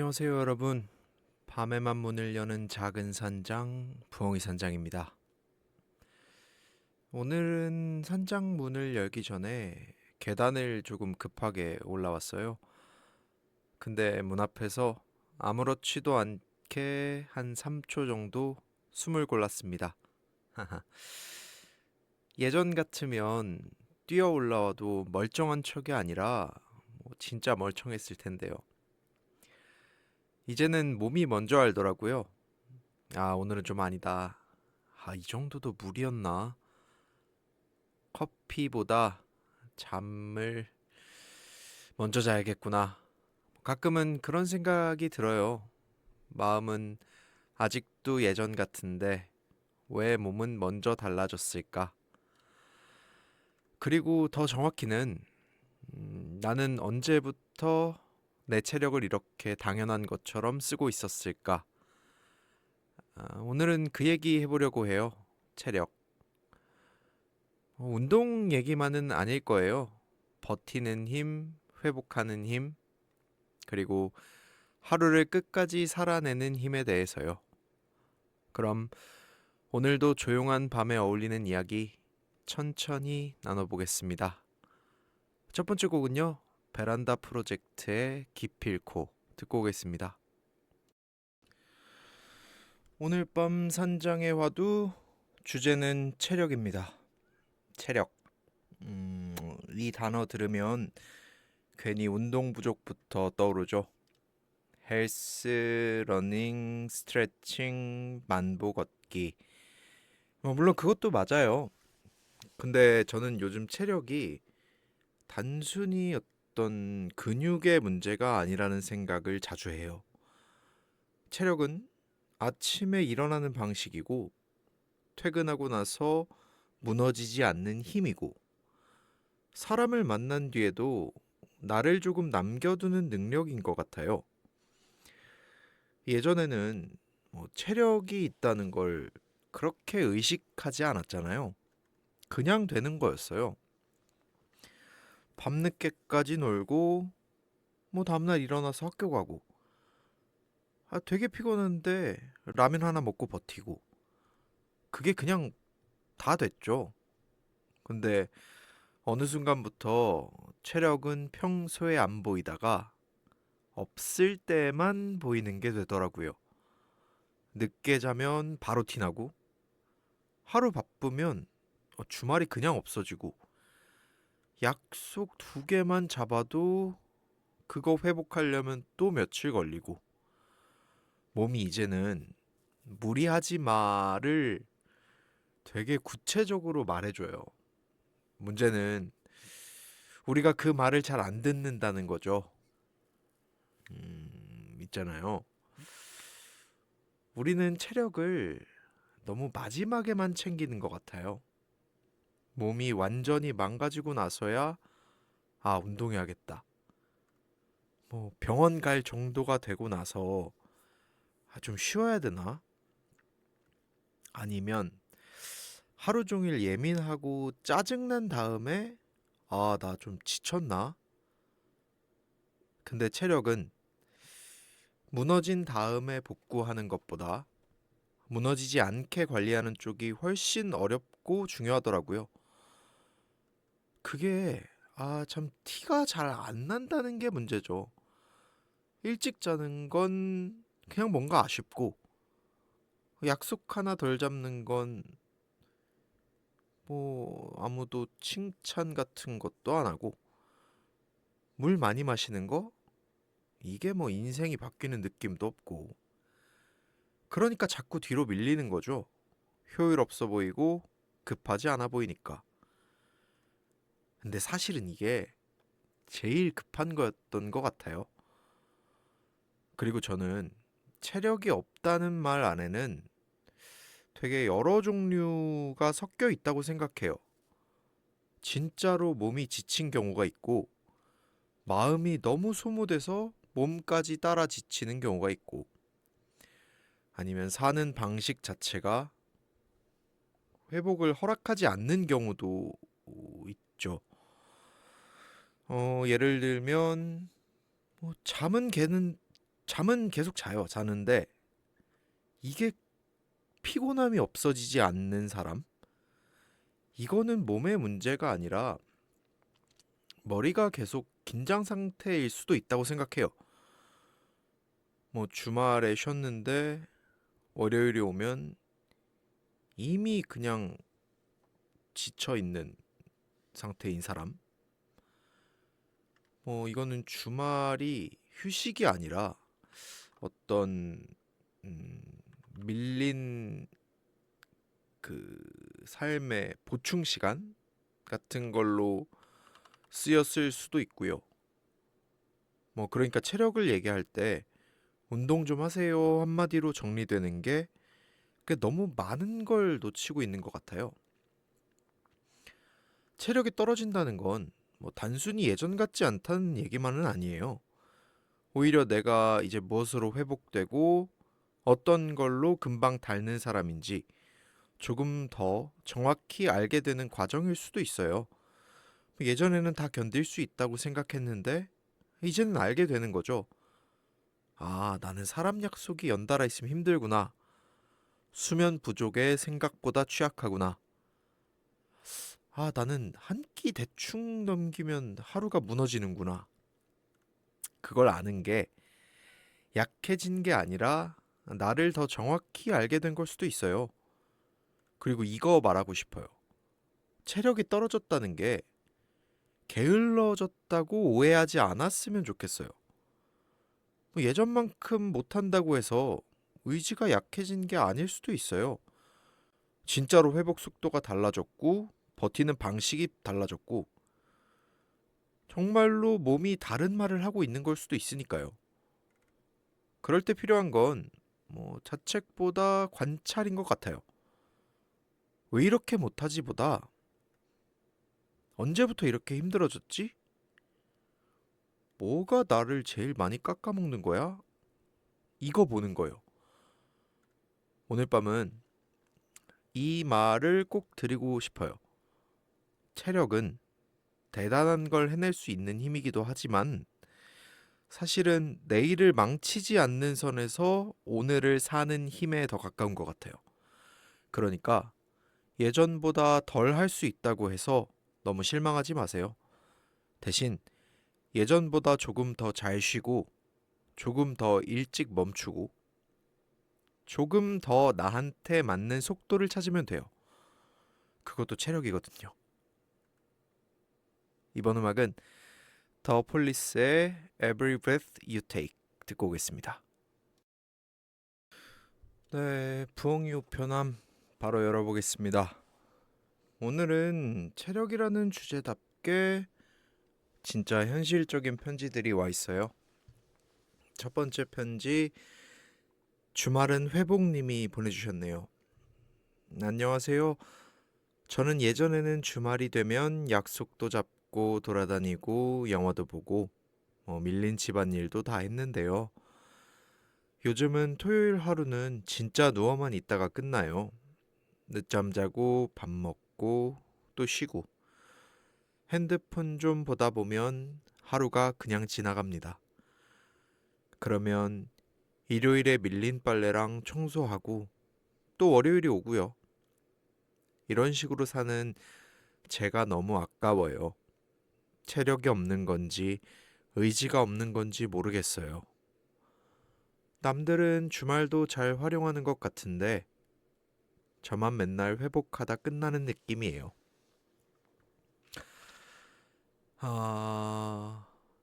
안녕하세요, 여러분. 밤에만 문을 여는 작은 산장, 부엉이 산장입니다. 오늘은 산장 문을 열기 전에 계단을 조금 급하게 올라왔어요. 근데 문 앞에서 아무렇지도 않게 한 3초 정도 숨을 골랐습니다. 예전 같으면 뛰어 올라와도 멀쩡한 척이 아니라 진짜 멀쩡했을 텐데요. 이제는 몸이 먼저 알더라고요. 아, 오늘은 좀 아니다. 아, 이 정도도 무리였나? 커피보다 잠을 먼저 자야겠구나. 가끔은 그런 생각이 들어요. 마음은 아직도 예전 같은데 왜 몸은 먼저 달라졌을까? 그리고 더 정확히는 나는 언제부터 내 체력을 이렇게 당연한 것처럼 쓰고 있었을까? 오늘은 그 얘기 해보려고 해요. 체력. 운동 얘기만은 아닐 거예요. 버티는 힘, 회복하는 힘, 그리고 하루를 끝까지 살아내는 힘에 대해서요. 그럼 오늘도 조용한 밤에 어울리는 이야기 천천히 나눠보겠습니다. 첫 번째 곡은요. 베란다 프로젝트의 기필코 듣고 오겠습니다. 오늘 밤 산장의 화두 주제는 체력입니다. 체력. 이 단어 들으면 괜히 운동 부족부터 떠오르죠. 헬스, 러닝, 스트레칭, 만보 걷기. 물론 그것도 맞아요. 근데 저는 요즘 체력이 단순히 어떤 근육의 문제가 아니라는 생각을 자주 해요. 체력은 아침에 일어나는 방식이고, 퇴근하고 나서 무너지지 않는 힘이고, 사람을 만난 뒤에도 나를 조금 남겨두는 능력인 것 같아요. 예전에는 체력이 있다는 걸 그렇게 의식하지 않았잖아요. 그냥 되는 거였어요. 밤늦게까지 놀고 다음날 일어나서 학교 가고 되게 피곤한데 라면 하나 먹고 버티고 그게 그냥 다 됐죠. 근데 어느 순간부터 체력은 평소에 안 보이다가 없을 때만 보이는 게 되더라고요. 늦게 자면 바로 티나고 하루 바쁘면 주말이 그냥 없어지고 약속 2개만 잡아도 그거 회복하려면 또 며칠 걸리고 몸이 이제는 무리하지 마를 되게 구체적으로 말해줘요. 문제는 우리가 그 말을 잘 안 듣는다는 거죠. 있잖아요. 우리는 체력을 너무 마지막에만 챙기는 것 같아요. 몸이 완전히 망가지고 나서야 운동해야겠다. 병원 갈 정도가 되고 나서 좀 쉬어야 되나? 아니면 하루 종일 예민하고 짜증난 다음에 나 좀 지쳤나? 근데 체력은 무너진 다음에 복구하는 것보다 무너지지 않게 관리하는 쪽이 훨씬 어렵고 중요하더라고요. 그게 참 티가 잘 안 난다는 게 문제죠. 일찍 자는 건 그냥 뭔가 아쉽고 약속 하나 덜 잡는 건 아무도 칭찬 같은 것도 안 하고 물 많이 마시는 거 이게 인생이 바뀌는 느낌도 없고 그러니까 자꾸 뒤로 밀리는 거죠. 효율 없어 보이고 급하지 않아 보이니까. 근데 사실은 이게 제일 급한 거였던 것 같아요. 그리고 저는 체력이 없다는 말 안에는 되게 여러 종류가 섞여 있다고 생각해요. 진짜로 몸이 지친 경우가 있고, 마음이 너무 소모돼서 몸까지 따라 지치는 경우가 있고, 아니면 사는 방식 자체가 회복을 허락하지 않는 경우도 있죠. 예를 들면, 잠은 잠은 계속 자요. 자는데 이게 피곤함이 없어지지 않는 사람? 이거는 몸의 문제가 아니라 머리가 계속 긴장 상태일 수도 있다고 생각해요. 뭐 주말에 쉬었는데 월요일이 오면 이미 그냥 지쳐 있는 상태인 사람? 뭐 이거는 주말이 휴식이 아니라 어떤 음, 밀린 그 삶의 보충 시간 같은 걸로 쓰였을 수도 있고요. 뭐 그러니까 체력을 얘기할 때 운동 좀 하세요 한마디로 정리되는 게 그게 너무 많은 걸 놓치고 있는 것 같아요. 체력이 떨어진다는 건 뭐 단순히 예전 같지 않다는 얘기만은 아니에요. 오히려 내가 이제 무엇으로 회복되고 어떤 걸로 금방 닳는 사람인지 조금 더 정확히 알게 되는 과정일 수도 있어요. 예전에는 다 견딜 수 있다고 생각했는데 이제는 알게 되는 거죠. 아, 나는 사람 약속이 연달아 있으면 힘들구나. 수면 부족에 생각보다 취약하구나. 아, 나는 한 끼 대충 넘기면 하루가 무너지는구나. 그걸 아는 게 약해진 게 아니라 나를 더 정확히 알게 된 걸 수도 있어요. 그리고 이거 말하고 싶어요. 체력이 떨어졌다는 게 게을러졌다고 오해하지 않았으면 좋겠어요. 뭐 예전만큼 못한다고 해서 의지가 약해진 게 아닐 수도 있어요. 진짜로 회복 속도가 달라졌고, 버티는 방식이 달라졌고, 정말로 몸이 다른 말을 하고 있는 걸 수도 있으니까요. 그럴 때 필요한 건 뭐 자책보다 관찰인 것 같아요. 왜 이렇게 못하지보다 언제부터 이렇게 힘들어졌지? 뭐가 나를 제일 많이 깎아먹는 거야? 이거 보는 거예요. 오늘 밤은 이 말을 꼭 드리고 싶어요. 체력은 대단한 걸 해낼 수 있는 힘이기도 하지만 사실은 내일을 망치지 않는 선에서 오늘을 사는 힘에 더 가까운 것 같아요. 그러니까 예전보다 덜 할 수 있다고 해서 너무 실망하지 마세요. 대신 예전보다 조금 더 잘 쉬고 조금 더 일찍 멈추고 조금 더 나한테 맞는 속도를 찾으면 돼요. 그것도 체력이거든요. 이번 음악은 더 폴리스의 Every Breath You Take 듣고 오겠습니다. 네, 부엉이 우편함 바로 열어보겠습니다. 오늘은 체력이라는 주제답게 진짜 현실적인 편지들이 와 있어요. 첫 번째 편지 주말은 회복님이 보내주셨네요. 안녕하세요. 저는 예전에는 주말이 되면 약속도 잡고 돌아다니고 영화도 보고 밀린 집안일도 다 했는데요. 요즘은 토요일 하루는 진짜 누워만 있다가 끝나요. 늦잠 자고 밥 먹고 또 쉬고 핸드폰 좀 보다 보면 하루가 그냥 지나갑니다. 그러면 일요일에 밀린 빨래랑 청소하고 또 월요일이 오고요. 이런 식으로 사는 제가 너무 아까워요. 체력이 없는 건지 의지가 없는 건지 모르겠어요. 남들은 주말도 잘 활용하는 것 같은데 저만 맨날 회복하다 끝나는 느낌이에요.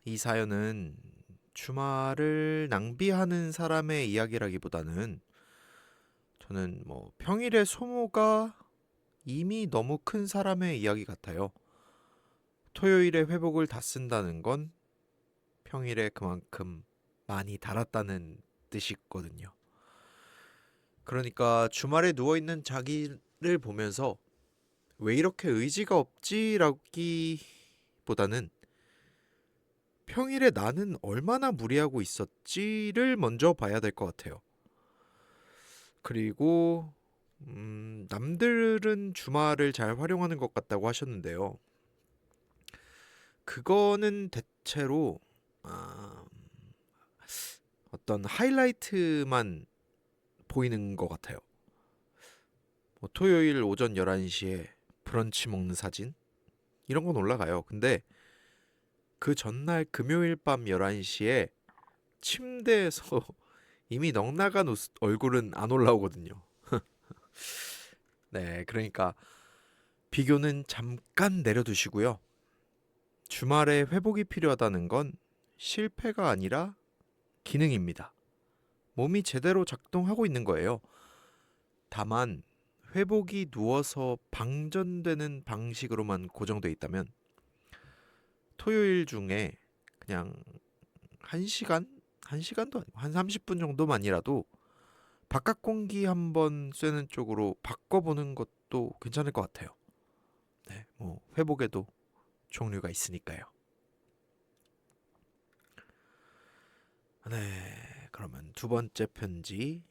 이 사연은 주말을 낭비하는 사람의 이야기라기보다는 저는 뭐 평일의 소모가 이미 너무 큰 사람의 이야기 같아요. 토요일에 회복을 다 쓴다는 건 평일에 그만큼 많이 달았다는 뜻이거든요. 그러니까 주말에 누워있는 자기를 보면서 왜 이렇게 의지가 없지라기보다는 평일에 나는 얼마나 무리하고 있었지를 먼저 봐야 될 것 같아요. 그리고 남들은 주말을 잘 활용하는 것 같다고 하셨는데요. 그거는 대체로 아, 어떤 하이라이트만 보이는 것 같아요. 뭐 토요일 오전 11시에 브런치 먹는 사진 이런 건 올라가요. 근데 그 전날 금요일 밤 11시에 침대에서 이미 넉나간 얼굴은 안 올라오거든요. 네, 그러니까 비교는 잠깐 내려두시고요. 주말에 회복이 필요하다는 건 실패가 아니라 기능입니다. 몸이 제대로 작동하고 있는 거예요. 다만 회복이 누워서 방전되는 방식으로만 고정돼 있다면 토요일 중에 그냥 1시간? 1시간도 아니고 한 30분 정도만이라도 바깥 공기 한번 쐬는 쪽으로 바꿔보는 것도 괜찮을 것 같아요. 네, 뭐 회복에도 종류가 있으니까요. 네, 그러면 두 번째 편지.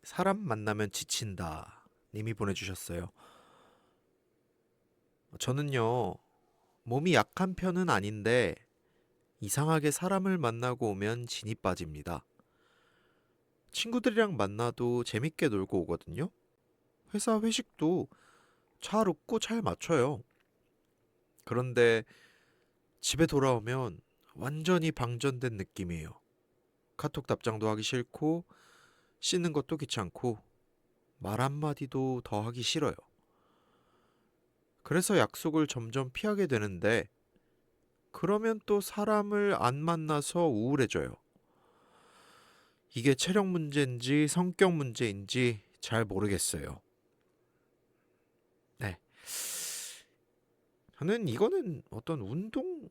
사람 만나면 지친다 님이 보내주셨어요. 저는요, 몸이 약한 편은 아닌데 이상하게 사람을 만나고 오면 진이 빠집니다. 친구들이랑 만나도 재밌게 놀고 오거든요. 회사 회식도 잘 웃고 잘 맞춰요. 그런데 집에 돌아오면 완전히 방전된 느낌이에요. 카톡 답장도 하기 싫고 씻는 것도 귀찮고 말 한마디도 더 하기 싫어요. 그래서 약속을 점점 피하게 되는데 그러면 또 사람을 안 만나서 우울해져요. 이게 체력 문제인지 성격 문제인지 잘 모르겠어요. 네. 저는 이거는 어떤 운동에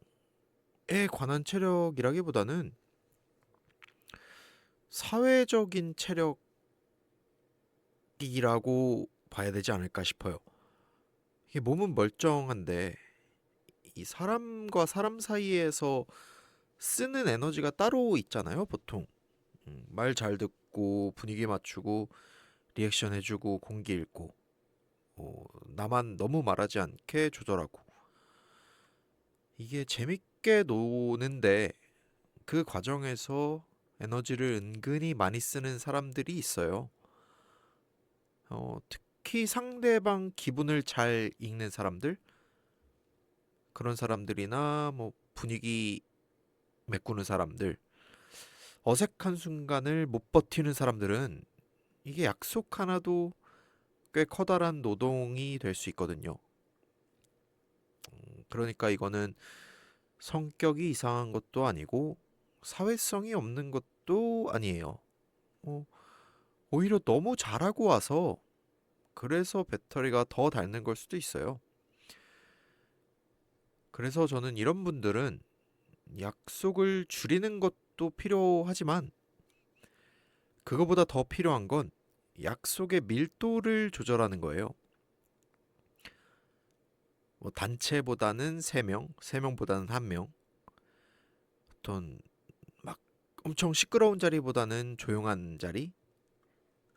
관한 체력이라기보다는 사회적인 체력이라고 봐야 되지 않을까 싶어요. 이게 몸은 멀쩡한데 이 사람과 사람 사이에서 쓰는 에너지가 따로 있잖아요, 보통. 말 잘 듣고 분위기 맞추고 리액션 해주고 공기 읽고 나만 너무 말하지 않게 조절하고 이게 재밌게 노는데 그 과정에서 에너지를 은근히 많이 쓰는 사람들이 있어요. 특히 상대방 기분을 잘 읽는 사람들, 그런 사람들이나 뭐 분위기 메꾸는 사람들, 어색한 순간을 못 버티는 사람들은 이게 약속 하나도 꽤 커다란 노동이 될 수 있거든요. 그러니까 이거는 성격이 이상한 것도 아니고 사회성이 없는 것도 아니에요. 어, 오히려 너무 잘하고 와서 그래서 배터리가 더 닳는 걸 수도 있어요. 그래서 저는 이런 분들은 약속을 줄이는 것도 필요하지만 그거보다 더 필요한 건 약속의 밀도를 조절하는 거예요. 뭐 단체보다는 3명, 3명보다는 1명, 어떤 막 엄청 시끄러운 자리보다는 조용한 자리,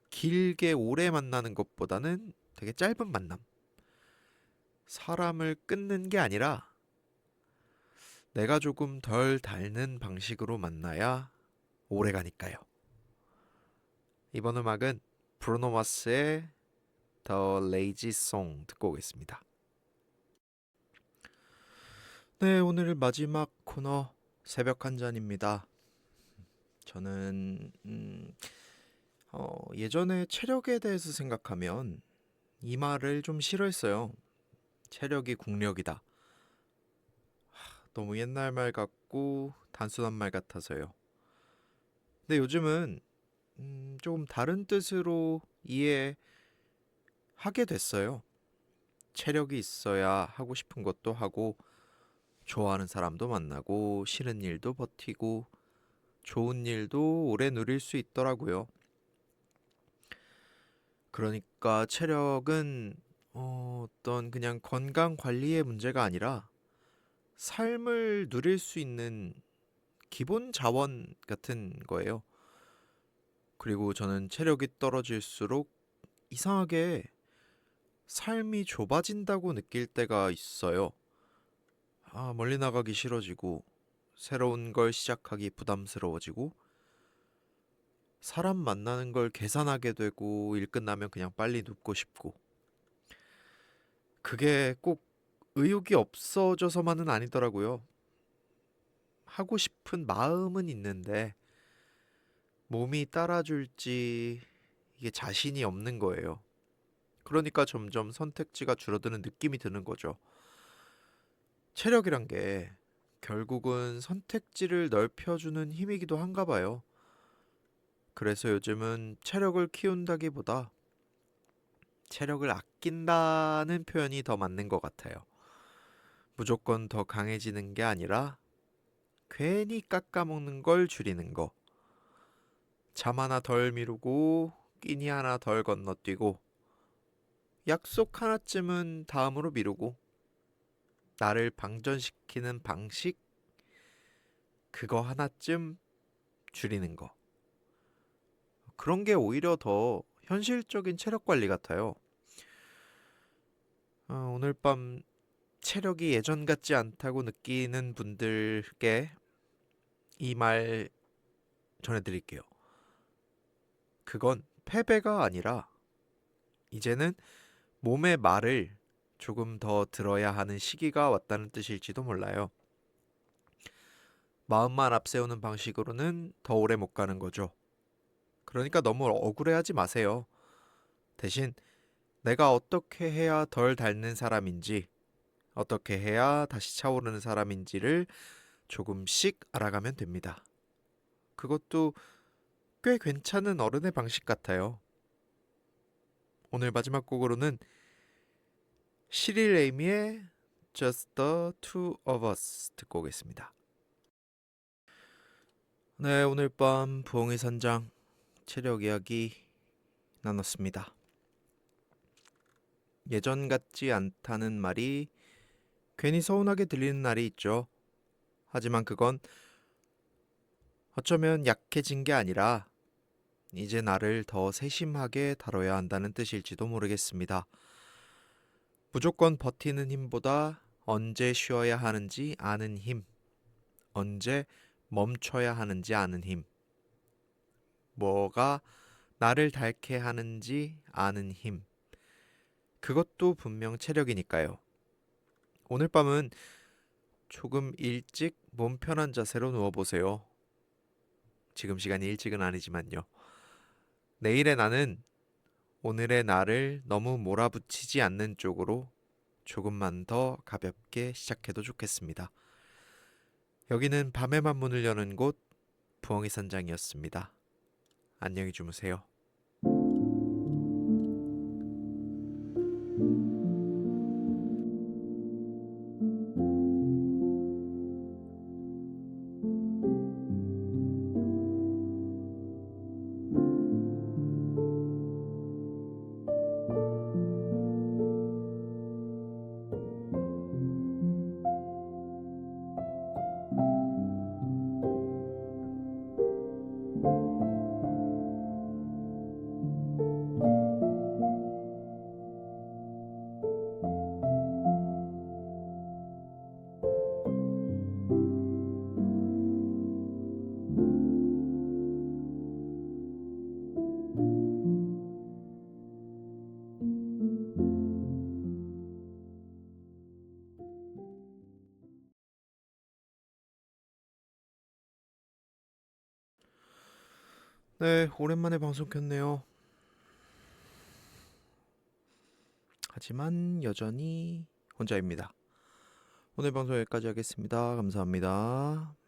길게 오래 만나는 것보다는 되게 짧은 만남. 사람을 끊는 게 아니라 내가 조금 덜 닳는 방식으로 만나야 오래 가니까요. 이번 음악은 브루노 마스의 The Lazy Song 듣고 오겠습니다. 네, 오늘 마지막 코너 새벽 한 잔입니다. 저는 예전에 체력에 대해서 생각하면 이 말을 좀 싫어했어요. 체력이 국력이다. 너무 옛날 말 같고 단순한 말 같아서요. 근데 요즘은 조금 다른 뜻으로 이해하게 됐어요. 체력이 있어야 하고 싶은 것도 하고 좋아하는 사람도 만나고 싫은 일도 버티고 좋은 일도 오래 누릴 수 있더라고요. 그러니까 체력은 어떤 그냥 건강 관리의 문제가 아니라 삶을 누릴 수 있는 기본 자원 같은 거예요. 그리고 저는 체력이 떨어질수록 이상하게 삶이 좁아진다고 느낄 때가 있어요. 멀리 나가기 싫어지고 새로운 걸 시작하기 부담스러워지고 사람 만나는 걸 계산하게 되고 일 끝나면 그냥 빨리 눕고 싶고 그게 꼭 의욕이 없어져서만은 아니더라고요. 하고 싶은 마음은 있는데 몸이 따라줄지 이게 자신이 없는 거예요. 그러니까 점점 선택지가 줄어드는 느낌이 드는 거죠. 체력이란 게 결국은 선택지를 넓혀주는 힘이기도 한가 봐요. 그래서 요즘은 체력을 키운다기보다 체력을 아낀다는 표현이 더 맞는 것 같아요. 무조건 더 강해지는 게 아니라 괜히 깎아먹는 걸 줄이는 거. 잠 하나 덜 미루고 끼니 하나 덜 건너뛰고 약속 하나쯤은 다음으로 미루고 나를 방전시키는 방식 그거 하나쯤 줄이는 거. 그런 게 오히려 더 현실적인 체력 관리 같아요. 오늘 밤 체력이 예전 같지 않다고 느끼는 분들께 이 말 전해드릴게요. 그건 패배가 아니라 이제는 몸의 말을 조금 더 들어야 하는 시기가 왔다는 뜻일지도 몰라요. 마음만 앞세우는 방식으로는 더 오래 못 가는 거죠. 그러니까 너무 억울해하지 마세요. 대신 내가 어떻게 해야 덜 닳는 사람인지, 어떻게 해야 다시 차오르는 사람인지를 조금씩 알아가면 됩니다. 그것도 꽤 괜찮은 어른의 방식 같아요. 오늘 마지막 곡으로는 시릴 에이미의 Just the Two of Us 듣고 오겠습니다. 네, 오늘 밤 부엉이 선장 체력 이야기 나눴습니다. 예전 같지 않다는 말이 괜히 서운하게 들리는 날이 있죠. 하지만 그건 어쩌면 약해진 게 아니라 이제 나를 더 세심하게 다뤄야 한다는 뜻일지도 모르겠습니다. 무조건 버티는 힘보다 언제 쉬어야 하는지 아는 힘, 언제 멈춰야 하는지 아는 힘, 뭐가 나를 닳게 하는지 아는 힘, 그것도 분명 체력이니까요. 오늘 밤은 조금 일찍 몸 편한 자세로 누워보세요. 지금 시간이 일찍은 아니지만요. 내일의 나는 오늘의 나를 너무 몰아붙이지 않는 쪽으로 조금만 더 가볍게 시작해도 좋겠습니다. 여기는 밤에만 문을 여는 곳 부엉이 선장이었습니다. 안녕히 주무세요. 네, 오랜만에 방송 켰네요. 하지만 여전히 혼자입니다. 오늘 방송 여기까지 하겠습니다. 감사합니다.